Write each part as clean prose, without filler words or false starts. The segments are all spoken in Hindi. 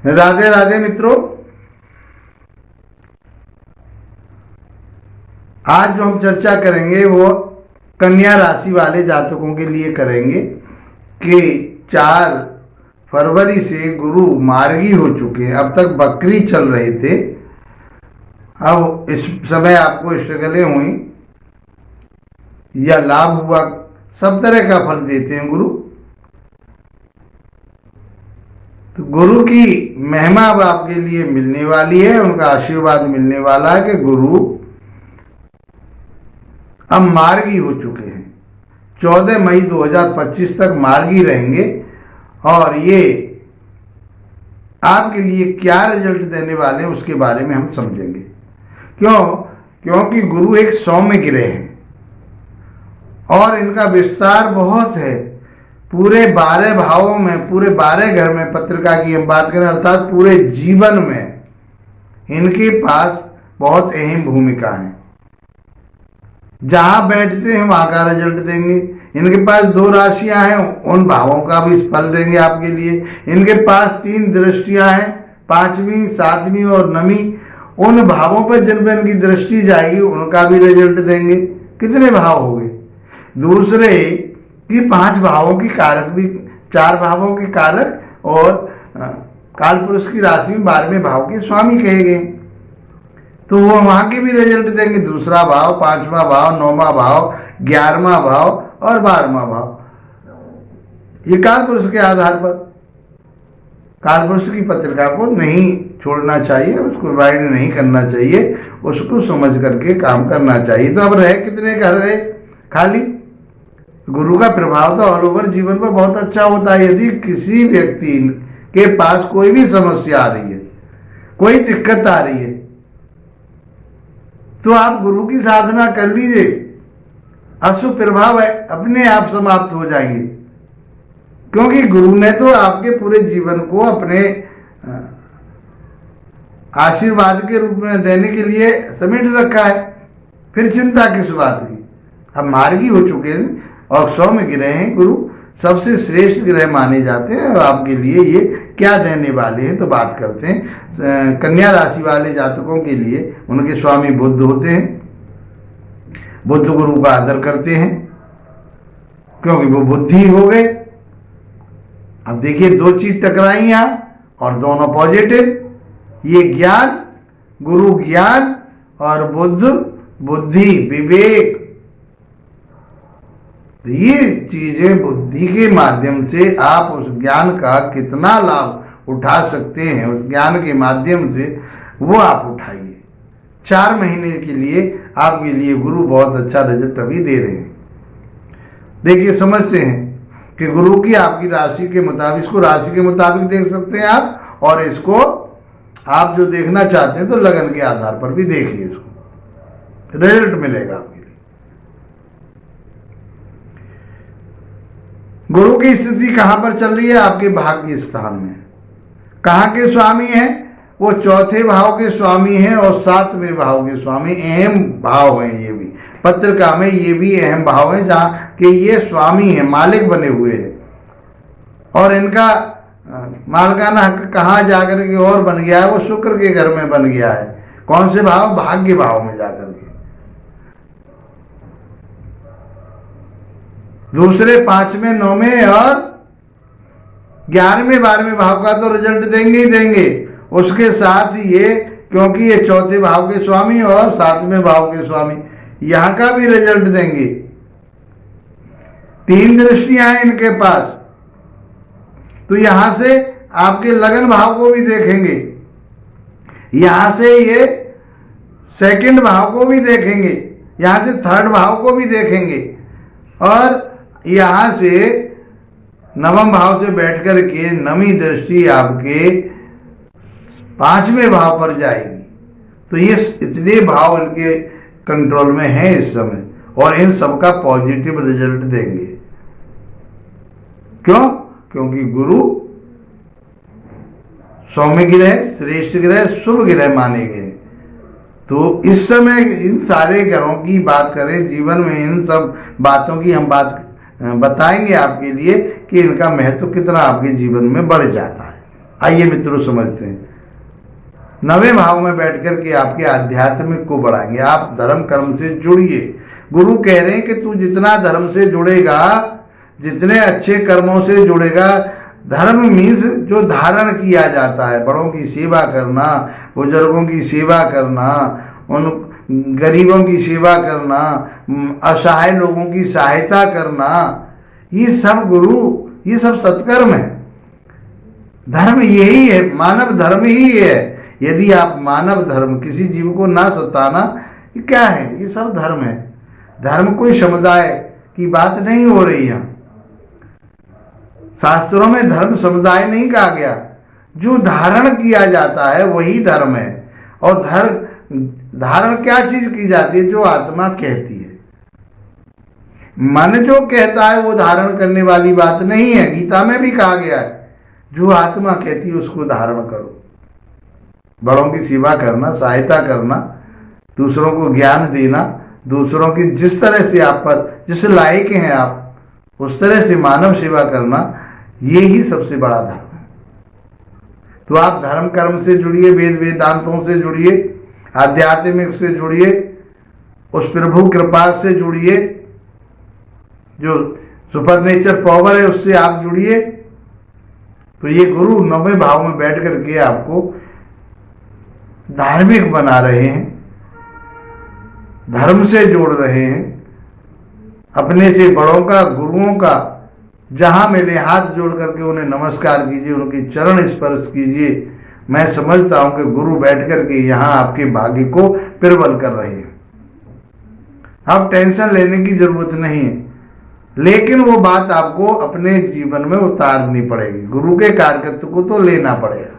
राधे राधे मित्रों, आज जो हम चर्चा करेंगे वो कन्या राशि वाले जातकों के लिए करेंगे कि 4 फरवरी से गुरु मार्गी हो चुके हैं। अब तक बकरी चल रहे थे, अब इस समय आपको स्ट्रगलें हुई या लाभ हुआ, सब तरह का फल देते हैं गुरु। तो गुरु की महिमा अब आपके लिए मिलने वाली है, उनका आशीर्वाद मिलने वाला है कि गुरु अब मार्गी हो चुके हैं। 14 मई 2025 तक मार्गी रहेंगे और ये आपके लिए क्या रिजल्ट देने वाले हैं उसके बारे में हम समझेंगे। क्योंकि गुरु एक सौम्य ग्रह है और इनका विस्तार बहुत है। पूरे 12 भावों में, पूरे 12 घर में पत्रिका की हम बात करें, अर्थात पूरे जीवन में इनके पास बहुत अहम भूमिका है। जहां बैठते हैं वहां का रिजल्ट देंगे। इनके पास 2 राशियां हैं, उन भावों का भी फल देंगे आपके लिए। इनके पास 3 दृष्टियां हैं, 5वीं, 7वीं और 9वीं। उन भावों पर जिन पर इनकी दृष्टि जाएगी उनका भी रिजल्ट देंगे। कितने भाव हो गए? दूसरे कि 5 भावों की कारक भी, 4 भावों के कारक और कालपुरुष की राशि में 12वें भाव के स्वामी कहे गए, तो वो वहां के भी रिजल्ट देंगे। दूसरा भाव, 5वां भाव, 9वां भाव, 11वां भाव और 12वां भाव, ये कालपुरुष के आधार पर। कालपुरुष की पत्रिका को नहीं छोड़ना चाहिए, उसको वाइड नहीं करना चाहिए, उसको समझ करके काम करना चाहिए। तो अब रहे कितने घर गए खाली? गुरु का प्रभाव तो ऑल ओवर जीवन पर बहुत अच्छा होता है। यदि किसी व्यक्ति के पास कोई भी समस्या आ रही है, कोई दिक्कत आ रही है, तो आप गुरु की साधना कर लीजिए, अशुभ प्रभाव है अपने आप समाप्त हो जाएंगे। क्योंकि गुरु ने तो आपके पूरे जीवन को अपने आशीर्वाद के रूप में देने के लिए समेट रखा है, फिर चिंता किस बात की? अब मार्गी हो चुके हैं और सौम्य ग्रह हैं, गुरु सबसे श्रेष्ठ ग्रह माने जाते हैं। और आपके लिए ये क्या देने वाले हैं तो बात करते हैं। कन्या राशि वाले जातकों के लिए उनके स्वामी बुध होते हैं। बुध गुरु का आदर करते हैं क्योंकि वो बुद्धि हो गए। अब देखिए 2 चीज टकराई यहां और दोनों पॉजिटिव। ये ज्ञान, गुरु ज्ञान और बुध बुद्धि, विवेक। ये चीजें बुद्धि के माध्यम से आप उस ज्ञान का कितना लाभ उठा सकते हैं, उस ज्ञान के माध्यम से वो आप उठाइए। 4 महीने के लिए आपके लिए गुरु बहुत अच्छा रिजल्ट अभी दे रहे हैं। देखिए समझते हैं कि गुरु की आपकी राशि के मुताबिक, इसको राशि के मुताबिक देख सकते हैं आप, और इसको आप जो देखना चाहते हैं तो लगन के आधार पर भी देखिए, इसको रिजल्ट मिलेगा आपके लिए। गुरु की स्थिति कहां पर चल रही है? आपके भाग्य स्थान में। कहां के स्वामी हैं? वो 4थे भाव के स्वामी हैं और 7वें भाव के स्वामी। अहम भाव हैं ये भी, पत्रिका में ये भी अहम भाव हैं जहां कि ये स्वामी हैं, मालिक बने हुए हैं। और इनका मालकाना हक कहाँ जाकर के और बन गया है? वो शुक्र के घर में बन गया है। कौन से भाव? भाग्य भाव में जाकर के। दूसरे 5वें, 9वें और 11वें, 12वें भाव का तो रिजल्ट देंगे ही देंगे। उसके साथ ये, क्योंकि ये 4थे भाव के स्वामी और 7वें भाव के स्वामी, यहां का भी रिजल्ट देंगे। 3 दृष्टियां हैं इनके पास, तो यहां से आपके लगन भाव को भी देखेंगे, यहां से ये 2nd भाव को भी देखेंगे, यहां से 3rd भाव को भी देखेंगे, और यहां से 9वें भाव से बैठकर के 9वीं दृष्टि आपके 5वें भाव पर जाएगी। तो ये इतने भाव इनके कंट्रोल में है इस समय, और इन सबका पॉजिटिव रिजल्ट देंगे। क्यों? क्योंकि गुरु सौम्य ग्रह, श्रेष्ठ ग्रह, शुभ ग्रह माने गए। तो इस समय इन सारे ग्रहों की बात करें, जीवन में इन सब बातों की हम बात बताएंगे आपके लिए कि इनका महत्व कितना आपके जीवन में बढ़ जाता है। आइए मित्रों समझते हैं। 9वें भाव में बैठ कर के आपके आध्यात्मिक को बढ़ाएंगे। आप धर्म कर्म से जुड़िए। गुरु कह रहे हैं कि तू जितना धर्म से जुड़ेगा, जितने अच्छे कर्मों से जुड़ेगा, धर्म मीन्स जो धारण किया जाता है, बड़ों की सेवा करना, बुजुर्गों की सेवा करना, उन गरीबों की सेवा करना, असहाय लोगों की सहायता करना, ये सब गुरु, ये सब सत्कर्म है। धर्म यही है, मानव धर्म ही है। यदि आप मानव धर्म, किसी जीव को ना सताना, ये क्या है? ये सब धर्म है। धर्म कोई समुदाय की बात नहीं हो रही है। शास्त्रों में धर्म समुदाय नहीं कहा गया। जो धारण किया जाता है वही धर्म है। और धारण क्या चीज की जाती है? जो आत्मा कहती है। मन जो कहता है वो धारण करने वाली बात नहीं है। गीता में भी कहा गया है, जो आत्मा कहती है उसको धारण करो। बड़ों की सेवा करना, सहायता करना, दूसरों को ज्ञान देना, दूसरों की जिस तरह से आप पर जिस लायक हैं आप, उस तरह से मानव सेवा करना, ये ही सबसे बड़ा धर्म है। तो आप धर्म कर्म से जुड़िए, वेद वेदांतों से जुड़िए, आध्यात्मिक से जुड़िए, उस प्रभु कृपा से जुड़िए, जो सुपर नेचर पावर है उससे आप जुड़िए। तो ये गुरु 9वें भाव में बैठ करके आपको धार्मिक बना रहे हैं, धर्म से जोड़ रहे हैं। अपने से बड़ों का, गुरुओं का जहां मिले हाथ जोड़ करके उन्हें नमस्कार कीजिए, उनके चरण स्पर्श कीजिए। मैं समझता हूं कि गुरु बैठ करके यहाँ आपके भाग्य को प्रबल कर रहे हैं। अब टेंशन लेने की जरूरत नहीं है, लेकिन वो बात आपको अपने जीवन में उतारनी पड़ेगी। गुरु के कार्यकर्ता को तो लेना पड़ेगा।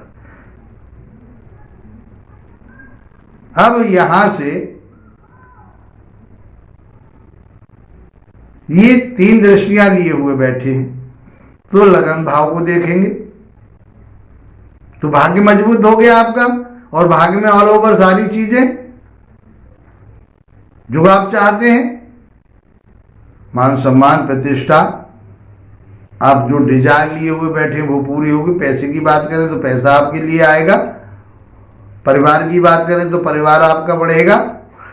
अब यहां से ये 3 दृष्टियां लिए हुए बैठे हैं, तो लगन भाव को देखेंगे तो भाग्य मजबूत हो गया आपका। और भाग्य में ऑल ओवर सारी चीजें जो आप चाहते हैं, मान सम्मान प्रतिष्ठा, आप जो डिजाइन लिए हुए बैठे वो पूरी होगी। पैसे की बात करें तो पैसा आपके लिए आएगा, परिवार की बात करें तो परिवार आपका बढ़ेगा,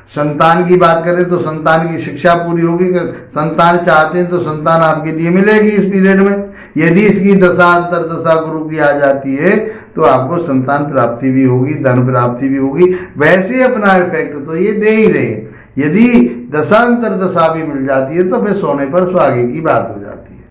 संतान की बात करें तो संतान की शिक्षा पूरी होगी। संतान चाहते हैं तो संतान आपके लिए मिलेगी इस पीरियड में। यदि इसकी दशा अंतरदशा गुरु की आ जाती है तो आपको संतान प्राप्ति भी होगी, धन प्राप्ति भी होगी। वैसे अपना इफेक्ट तो ये दे ही रहे। यदि दशांतर दशा भी मिल जाती है तो फिर सोने पर सुहागे की बात हो जाती है।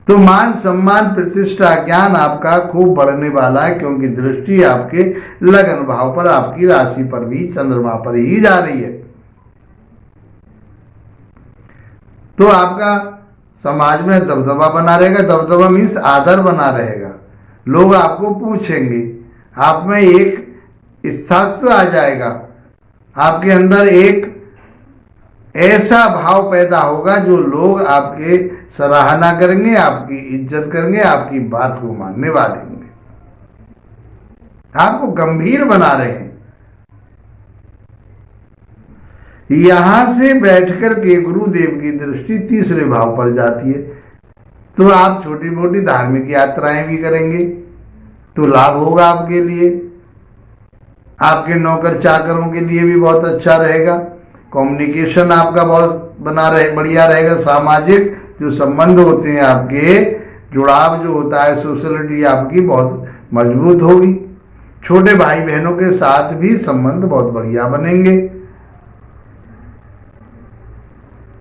तो मान सम्मान प्रतिष्ठा ज्ञान आपका खूब बढ़ने वाला है, क्योंकि दृष्टि आपके लगन भाव पर, आपकी राशि पर भी, चंद्रमा पर ही जा रही है। तो आपका समाज में दबदबा बना रहेगा। दबदबा मीन्स आदर बना रहेगा। लोग आपको पूछेंगे, आप में एक स्थायित्व आ जाएगा, आपके अंदर एक ऐसा भाव पैदा होगा जो लोग आपके सराहना करेंगे, आपकी इज्जत करेंगे, आपकी बात को मानने वाले होंगे। आपको गंभीर बना रहे हैं। यहां से बैठकर के गुरुदेव की दृष्टि 3रे भाव पर जाती है, तो आप छोटी मोटी धार्मिक यात्राएं भी करेंगे तो लाभ होगा आपके लिए। आपके नौकर चाकरों के लिए भी बहुत अच्छा रहेगा। कम्युनिकेशन आपका बहुत बढ़िया रहेगा। सामाजिक जो संबंध होते हैं, आपके जुड़ाव जो होता है, सोशलिटी आपकी बहुत मजबूत होगी। छोटे भाई बहनों के साथ भी संबंध बहुत बढ़िया बनेंगे।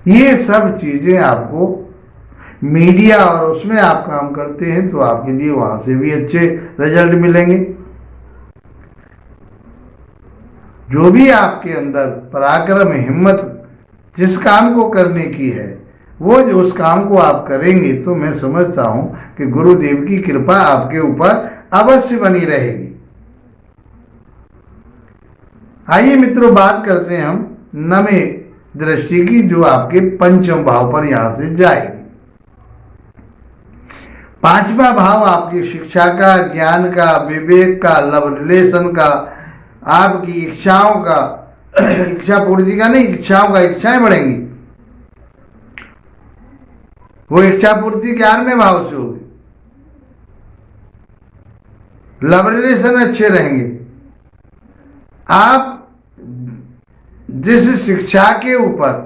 ये सब चीजें आपको मीडिया और उसमें आप काम करते हैं तो आपके लिए वहां से भी अच्छे रिजल्ट मिलेंगे। जो भी आपके अंदर पराक्रम, हिम्मत जिस काम को करने की है, वो जो उस काम को आप करेंगे तो मैं समझता हूं कि गुरुदेव की कृपा आपके ऊपर अवश्य बनी रहेगी। आइए मित्रों, बात करते हैं हम 9वें दृष्टि की, जो आपके 5वें भाव पर यहां से जाएगी। 5वां भाव आपकी शिक्षा का, ज्ञान का, विवेक का, लव रिलेशन का, आपकी इच्छाओं का, इच्छा पूर्ति का नहीं, इच्छाओं का, इच्छाएं बढ़ेंगी। वो इच्छा पूर्ति 11वें भाव से होगी। लव रिलेशन अच्छे रहेंगे। आप जिस शिक्षा के ऊपर,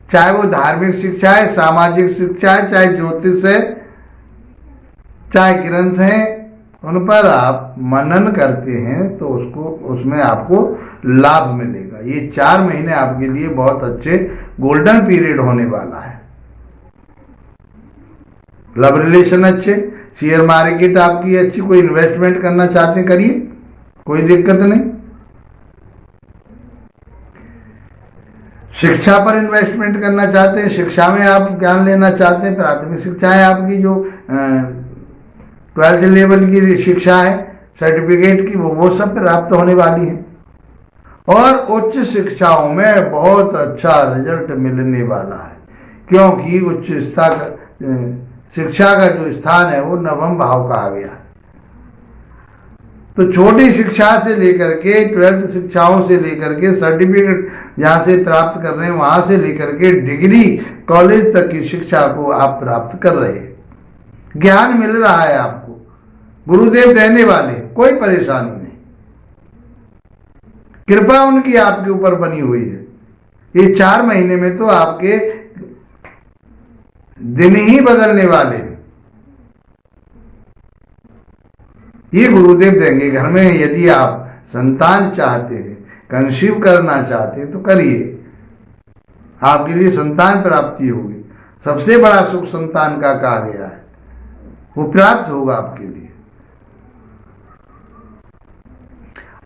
चाहे वो धार्मिक शिक्षा है, सामाजिक शिक्षा है, चाहे ज्योतिष है, चाहे ग्रंथ है, उन पर आप मनन करते हैं तो उसमें आपको लाभ मिलेगा। ये 4 महीने आपके लिए बहुत अच्छे गोल्डन पीरियड होने वाला है। लव रिलेशन अच्छे, शेयर मार्केट आपकी अच्छी, कोई इन्वेस्टमेंट करना चाहते हैं करिए, कोई दिक्कत नहीं। शिक्षा पर इन्वेस्टमेंट करना चाहते हैं, शिक्षा में आप ज्ञान लेना चाहते हैं, प्राथमिक शिक्षाएं आपकी जो 12th लेवल की शिक्षा है सर्टिफिकेट की, वो सब प्राप्त होने वाली है। और उच्च शिक्षाओं में बहुत अच्छा रिजल्ट मिलने वाला है, क्योंकि उच्च शिक्षा का जो स्थान है वो 9वां भाव कहा गया है। तो छोटी शिक्षा से लेकर के 12th शिक्षाओं से लेकर के सर्टिफिकेट जहाँ से प्राप्त कर रहे हैं, वहां से लेकर के डिग्री कॉलेज तक की शिक्षा को आप प्राप्त कर रहे हैं। ज्ञान मिल रहा है आपको, गुरुदेव देने वाले, कोई परेशानी नहीं, कृपा उनकी आपके ऊपर बनी हुई है। ये 4 महीने में तो आपके दिन ही बदलने वाले हैं। ये गुरुदेव देंगे। घर में यदि आप संतान चाहते हैं, कंसीव करना चाहते हैं तो करिए, आपके लिए संतान प्राप्ति होगी। सबसे बड़ा सुख संतान का कहा गया है, वो प्राप्त होगा आपके लिए।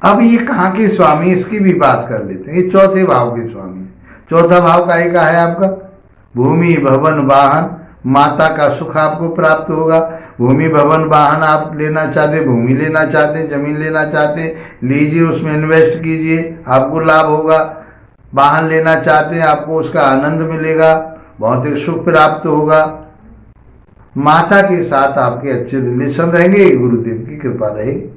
अब ये कहाँ के स्वामी, इसकी भी बात कर लेते हैं। ये 4थे भाव के स्वामी। 4था भाव का एक है आपका भूमि भवन वाहन, माता का सुख आपको प्राप्त होगा। भूमि भवन वाहन आप लेना चाहते, भूमि लेना चाहते, जमीन लेना चाहते, लीजिए, उसमें इन्वेस्ट कीजिए, आपको लाभ होगा। वाहन लेना चाहते हैं, आपको उसका आनंद मिलेगा, भौतिक सुख प्राप्त होगा। माता के साथ आपके अच्छे रिलेशन रहेंगे, गुरुदेव की कृपा रहेगी।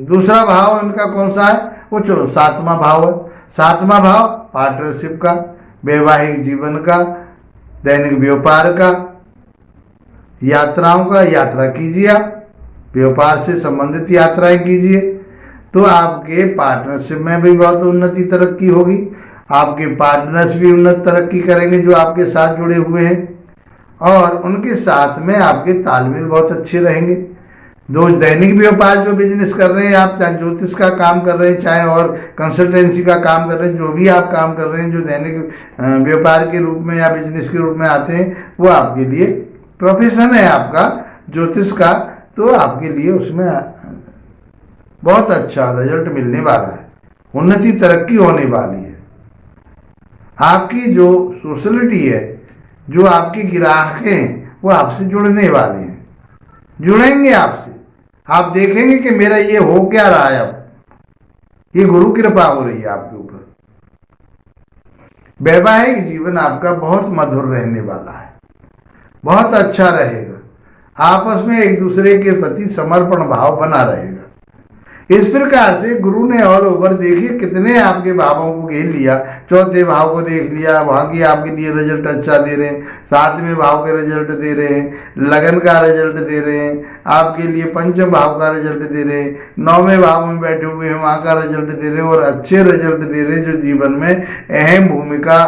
2रा भाव इनका कौन सा है? वो 7वां भाव है। 7वां भाव पार्टनरशिप का, वैवाहिक जीवन का, दैनिक व्यापार का, यात्राओं का। यात्रा कीजिए, आप व्यापार से संबंधित यात्राएं कीजिए, तो आपके पार्टनरशिप में भी बहुत उन्नति तरक्की होगी। आपके पार्टनर्स भी उन्नत तरक्की करेंगे जो आपके साथ जुड़े हुए हैं, और उनके साथ में आपके तालमेल बहुत अच्छे रहेंगे। जो दैनिक व्यापार, जो बिजनेस कर रहे हैं आप, चाहे ज्योतिष का काम कर रहे हैं, चाहे और कंसल्टेंसी का काम कर रहे हैं, जो भी आप काम कर रहे हैं जो दैनिक व्यापार के रूप में या बिजनेस के रूप में आते हैं, वो आपके लिए प्रोफेशन है आपका ज्योतिष का, तो आपके लिए उसमें बहुत अच्छा रिजल्ट मिलने वाला है, उन्नति तरक्की होने वाली है। आपकी जो सोशलिटी है, जो आपके ग्राहक हैं, वो आपसे जुड़ने वाले हैं, जुड़ेंगे आपसे। आप देखेंगे कि मेरा ये हो क्या रहा है, अब ये गुरु कृपा हो रही है आपके ऊपर। वैवाहिक जीवन आपका बहुत मधुर रहने वाला है, बहुत अच्छा रहेगा। आपस में एक दूसरे के प्रति समर्पण भाव बना रहेगा। इस प्रकार से गुरु ने ऑल ओवर, देखिए कितने आपके भावों को घेर लिया। 4थे भाव को देख लिया, वहां की आपके लिए रिजल्ट अच्छा दे रहे हैं। 7वें भाव के रिजल्ट दे रहे हैं, लगन का रिजल्ट दे रहे हैं, आपके लिए 5वें भाव का रिजल्ट दे रहे हैं, 9वें भाव में बैठे हुए हैं वहां का रिजल्ट दे रहे हैं, और अच्छे रिजल्ट दे रहे हैं जो जीवन में अहम भूमिका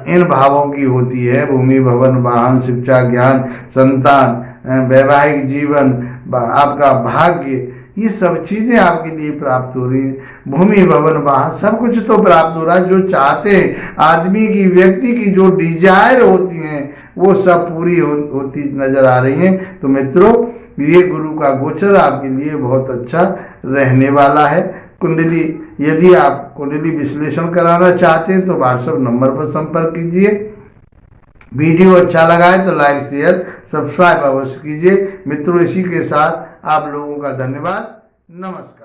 इन भावों की होती है। भूमि भवन वाहन, शिक्षा ज्ञान, संतान, वैवाहिक जीवन, आपका भाग्य, ये सब चीजें आपके लिए प्राप्त हो रही है। भूमि भवन वाहन सब कुछ तो प्राप्त हो रहा है। जो चाहते हैं आदमी की, व्यक्ति की जो डिजायर होती हैं, वो सब पूरी होती नजर आ रही हैं। तो मित्रों, ये गुरु का गोचर आपके लिए बहुत अच्छा रहने वाला है। कुंडली, यदि आप कुंडली विश्लेषण कराना चाहते हैं तो व्हाट्सएप नंबर पर संपर्क कीजिए। वीडियो अच्छा लगा है तो लाइक शेयर सब्सक्राइब अवश्य कीजिए। मित्रों, इसी के साथ आप लोगों का धन्यवाद। नमस्कार।